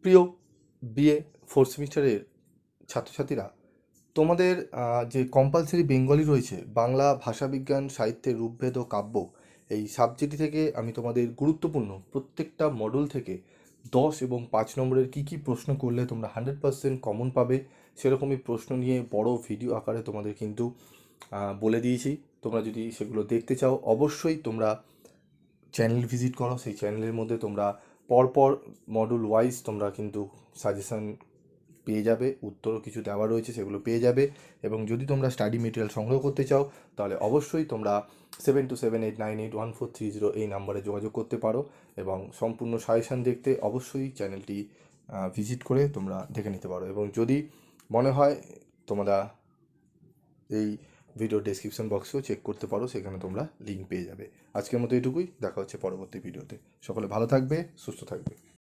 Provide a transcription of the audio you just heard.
প্রিয় BA fourth সেমিস্টারের ছাত্রছাত্রীরা, তোমাদের যে কম্পালসারি বেঙ্গলি রয়েছে, বাংলা ভাষাবিজ্ঞান সাহিত্যের রূপভেদ ও কাব্য, এই সাবজেক্ট থেকে আমি তোমাদের গুরুত্বপূর্ণ প্রত্যেকটা মডেল থেকে 10 এবং 5 নম্বরের কী প্রশ্ন করলে তোমরা 100% কমন পাবে সেরকমই প্রশ্ন নিয়ে বড় ভিডিও আকারে তোমাদের কিন্তু বলে দিয়েছি। তোমরা যদি সেগুলো দেখতে চাও অবশ্যই তোমরা চ্যানেল ভিজিট করো। সেই চ্যানেলের মধ্যে তোমরা পরপর মডুল ওয়াইজ তোমরা কিন্তু সাজেশন পেয়ে যাবে, উত্তরও কিছু দেওয়া রয়েছে সেগুলো পেয়ে যাবে। এবং যদি তোমরা স্টাডি মেটেরিয়াল সংগ্রহ করতে চাও তাহলে অবশ্যই তোমরা 7278981430 এই নাম্বারে যোগাযোগ করতে পারো এবং সম্পূর্ণ সাজেশান দেখতে অবশ্যই চ্যানেলটি ভিজিট করে তোমরা দেখে নিতে পারো। এবং যদি মনে হয় তোমরা এই ভিডিও ডেসক্রিপশন বক্সেও চেক করতে পারো, সেখানে তোমরা লিঙ্ক পেয়ে যাবে। আজকের মতো এটুকুই, দেখা হচ্ছে পরবর্তী ভিডিওতে। সকলে ভালো থাকবে, সুস্থ থাকবে।